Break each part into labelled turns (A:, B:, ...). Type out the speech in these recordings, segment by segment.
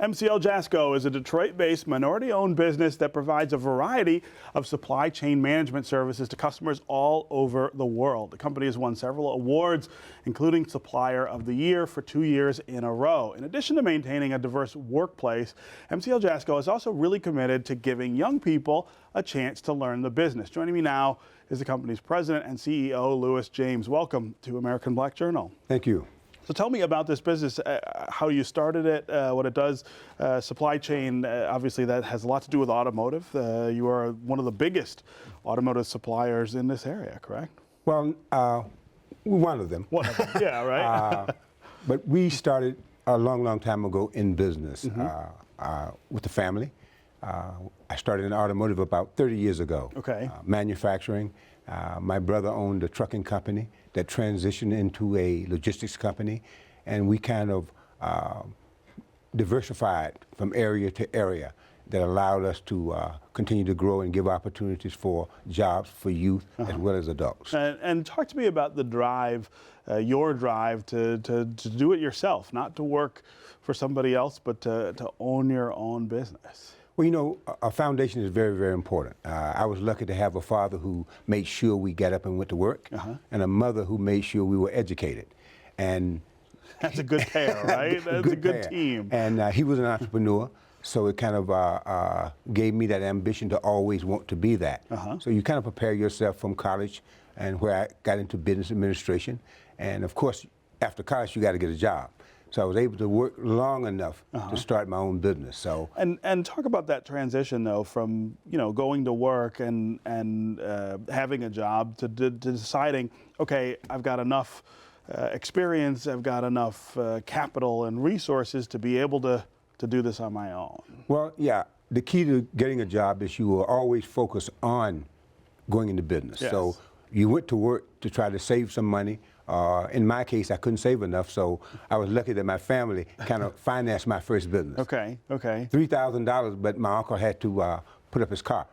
A: MCL Jasco is a Detroit-based minority-owned business that provides a variety of supply chain management services to customers all over the world. The company has won several awards, including Supplier of the Year for 2 years in a row. In addition to maintaining a diverse workplace, MCL Jasco is also really committed to giving young people a chance to learn the business. Joining me now is the company's president and CEO, Louis James. Welcome to American Black Journal.
B: Thank you.
A: So tell me about this business, how you started it, what it does, supply chain, obviously that has a lot to do with automotive. You are one of the biggest automotive suppliers in this area, correct?
B: Well, one of them.
A: One of them, yeah, right?
B: But we started a long, long time ago in business with the family. I started in automotive about 30 years ago.
A: Okay.
B: Manufacturing. My brother owned a trucking company that transitioned into a logistics company, and we kind of diversified from area to area that allowed us to continue to grow and give opportunities for jobs for youth as well as adults.
A: And talk to me about the drive, your drive to do it yourself, not to work for somebody else, but to own your own business.
B: Well, you know, a foundation is very, very important. I was lucky to have a father who made sure we got up and went to work, and a mother who made sure we were educated. And
A: that's a good pair, right? That's a good team.
B: And he was an entrepreneur, so it kind of gave me that ambition to always want to be that. So you kind of prepare yourself from college, and where I got into business administration. And of course, after college, you got to get a job. So I was able to work long enough to start my own business. So
A: and talk about that transition though, from going to work and having a job to deciding, okay, I've got enough experience, I've got enough capital and resources to be able to do this on my own.
B: Well, yeah, the key to getting a job is you will always focus on going into business.
A: Yes.
B: So you went to work to try to save some money. In my case, I couldn't save enough, so I was lucky that my family kind of financed my first business.
A: Okay, okay.
B: $3,000, but my uncle had to put up his car.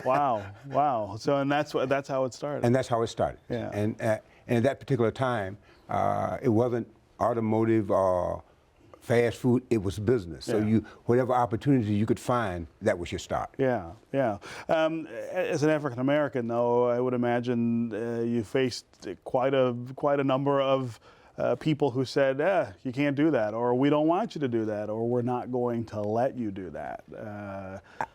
A: Wow, wow. So, and that's how it started.
B: And that's how it started.
A: Yeah.
B: And at that particular time, it wasn't automotive or fast food, it was business. So whatever opportunity you could find, that was your start.
A: Yeah, yeah. As an African American, though, I would imagine you faced quite a number of people who said, you can't do that, or we don't want you to do that, or we're not going to let you do that.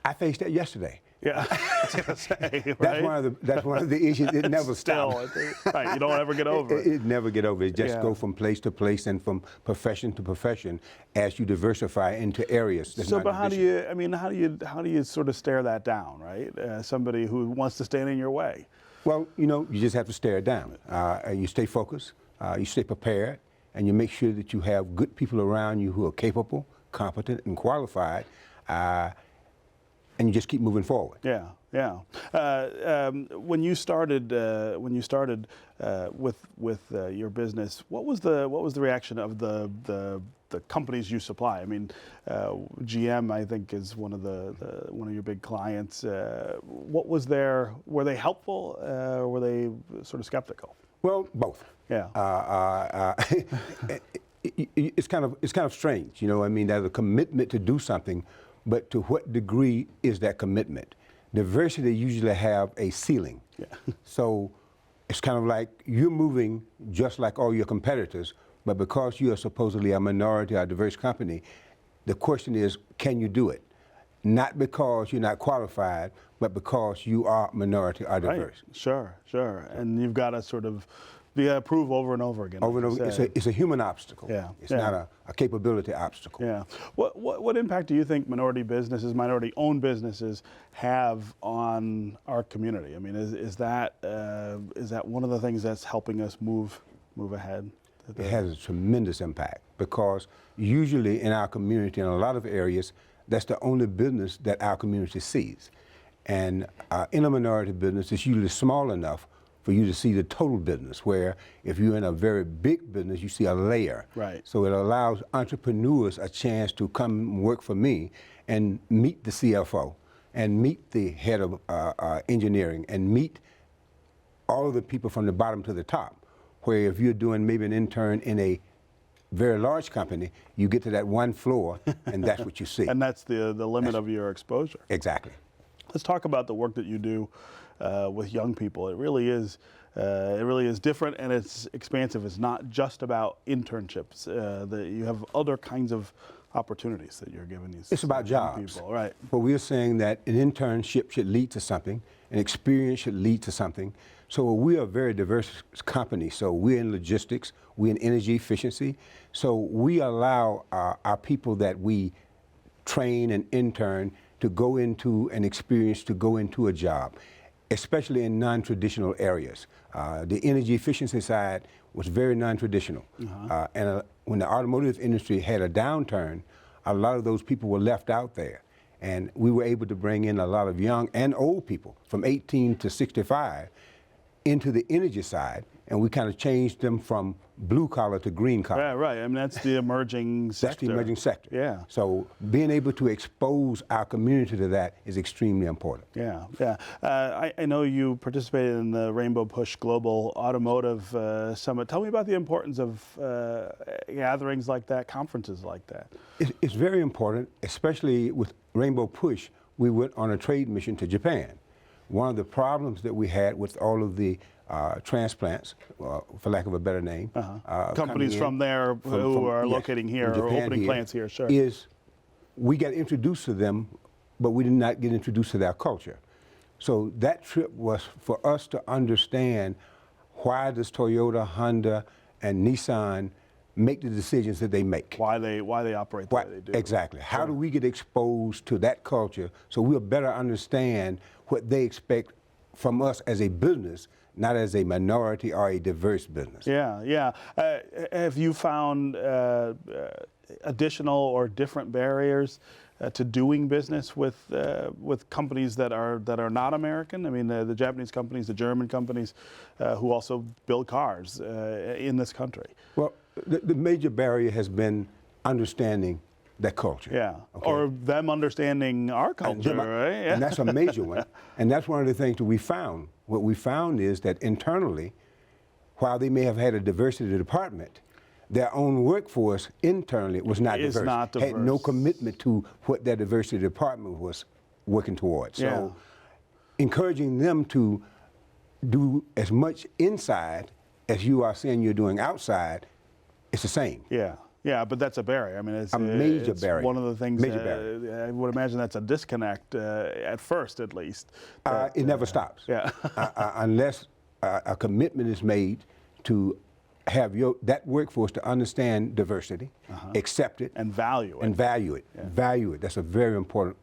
B: I faced that yesterday.
A: Yeah, I was gonna say, right?
B: That's one of the issues. It never
A: stops. Right, you don't ever get over it.
B: It never get over it. Just go from place to place and from profession to profession as you diversify into areas.
A: So, but how do you sort of stare that down, right? Somebody who wants to stand in your way.
B: Well, you just have to stare it down. And you stay focused, you stay prepared, and you make sure that you have good people around you who are capable, competent, and qualified. And you just keep moving forward.
A: Yeah, yeah. When you started with your business, what was the reaction of the companies you supply? I mean, GM, I think, is one of your big clients. What was were they helpful, or were they sort of skeptical?
B: Well, both.
A: Yeah.
B: It's kind of strange, I mean, there's a commitment to do something. But to what degree is that commitment? Diversity usually have a ceiling. Yeah. So it's kind of like you're moving just like all your competitors, but because you are supposedly a minority or a diverse company, the question is, can you do it? Not because you're not qualified, but because you are minority or diverse.
A: Right. Sure, sure. And you've got to sort of prove over and over again.
B: Over and over. It's a human obstacle.
A: Yeah.
B: It's not a capability obstacle.
A: Yeah. What impact do you think minority minority-owned businesses have on our community? I mean, is that one of the things that's helping us move ahead?
B: It has a tremendous impact because usually in our community, in a lot of areas, that's the only business that our community sees. And in a minority business, it's usually small enough for you to see the total business, where if you're in a very big business, you see a layer.
A: Right.
B: So it allows entrepreneurs a chance to come work for me and meet the CFO and meet the head of engineering and meet all of the people from the bottom to the top, where if you're doing maybe an intern in a very large company, you get to that one floor, and that's what you see.
A: And that's the limit of your exposure.
B: Exactly.
A: Let's talk about the work that you do with young people. It really is different, and it's expansive. It's not just about internships. That you have other kinds of opportunities that you're giving these.
B: It's about
A: young
B: jobs.
A: people, right?
B: But we're saying that an internship should lead to something, an experience should lead to something. So we are a very diverse company. So we're in logistics, we're in energy efficiency. So we allow our people that we train and intern to go into an experience, to go into a job, especially in non-traditional areas. The energy efficiency side was very non-traditional. And when the automotive industry had a downturn, a lot of those people were left out there. And we were able to bring in a lot of young and old people from 18 to 65 into the energy side, and we kind of changed them from blue collar to green collar.
A: Right. I mean, that's the emerging sector.
B: That's the emerging sector.
A: Yeah.
B: So being able to expose our community to that is extremely important.
A: Yeah. I know you participated in the Rainbow Push Global Automotive Summit. Tell me about the importance of gatherings like that, conferences like that.
B: It's very important, especially with Rainbow Push. We went on a trade mission to Japan. One of the problems that we had with all of the transplants, for lack of a better name,
A: companies from there who are locating here or opening plants here, sure,
B: is we got introduced to them, but we did not get introduced to their culture. So that trip was for us to understand why does Toyota, Honda, and Nissan make the decisions that they make.
A: Why they operate the way they do.
B: Exactly. How do we get exposed to that culture so we'll better understand what they expect from us as a business, not as a minority or a diverse business?
A: Yeah. Have you found additional or different barriers to doing business with companies that are not American? I mean, the Japanese companies, the German companies, who also build cars in this country.
B: Well, the major barrier has been understanding that culture.
A: Yeah,
B: okay?
A: Or them understanding our culture, right? Yeah.
B: And that's a major one. And that's one of the things that we found. What we found is that internally, while they may have had a diversity department, their own workforce internally was not diverse.
A: Not diverse.
B: Had no commitment to what their diversity department was working towards. So encouraging them to do as much inside as you are saying you're doing outside, it's the same.
A: Yeah, but that's a barrier. I mean, it's
B: a major barrier.
A: One of the things.
B: Major barrier.
A: I would imagine that's a disconnect at first, at least.
B: It never stops.
A: Yeah.
B: Unless a commitment is made to have that workforce to understand diversity, accept it,
A: and value it.
B: And value it. Yeah. Value it. That's a very important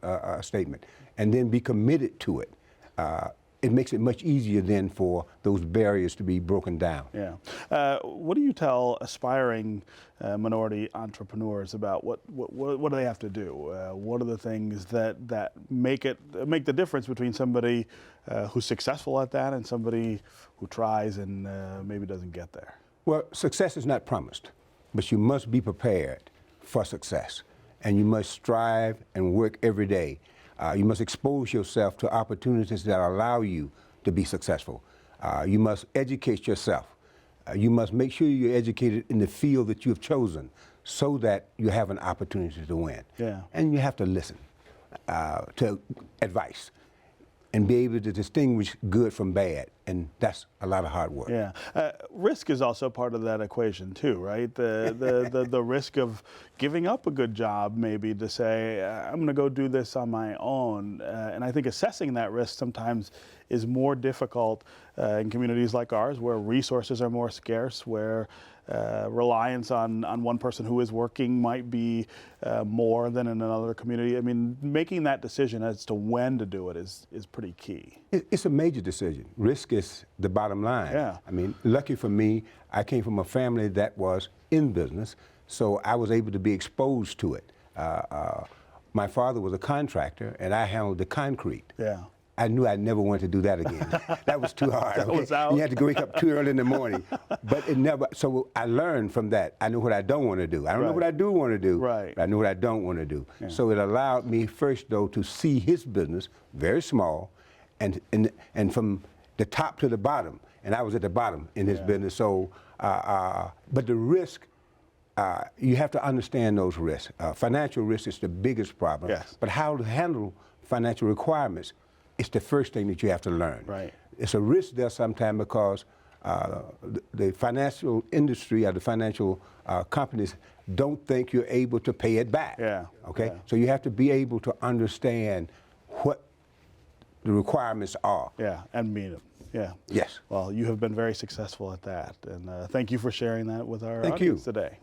B: statement. And then be committed to it. It makes it much easier then for those barriers to be broken down.
A: Yeah. What do you tell aspiring minority entrepreneurs about what do they have to do? What are the things that make the difference between somebody who's successful at that and somebody who tries and maybe doesn't get there?
B: Well, success is not promised, but you must be prepared for success, and you must strive and work every day. You must expose yourself to opportunities that allow you to be successful. You must educate yourself. You must make sure you're educated in the field that you have chosen so that you have an opportunity to win.
A: Yeah.
B: And you have to listen to advice and be able to distinguish good from bad, and that's a lot of hard work.
A: Yeah, risk is also part of that equation too, right? The risk of giving up a good job, maybe to say I'm going to go do this on my own, and I think assessing that risk sometimes is more difficult in communities like ours, where resources are more scarce, where reliance on one person who is working might be more than in another community. I mean, making that decision as to when to do it is pretty key.
B: It's a major decision. Risk is the bottom line.
A: Yeah.
B: I mean, lucky for me, I came from a family that was in business, so I was able to be exposed to it. My father was a contractor, and I handled the concrete.
A: Yeah.
B: I knew I never wanted to do that again. That was too hard.
A: That was out.
B: You had to go wake up too early in the morning. But it never, so I learned from that. I know what I don't want to do. I don't know what I do want to do,
A: right.
B: But I know what I don't want to do. Yeah. So it allowed me first, though, to see his business, very small, and from the top to the bottom. And I was at the bottom in his business. So, but the risk you have to understand those risks. Financial risk is the biggest problem.
A: Yes.
B: But how to handle financial requirements is the first thing that you have to learn.
A: Right.
B: It's a risk there sometimes because the financial industry or the financial companies don't think you're able to pay it back.
A: Yeah.
B: Okay.
A: Yeah.
B: So you have to be able to understand what the requirements are.
A: Yeah, and meet them. Yeah.
B: Yes.
A: Well, you have been very successful at that, and thank you for sharing that with our
B: Thank
A: audience
B: you.
A: today.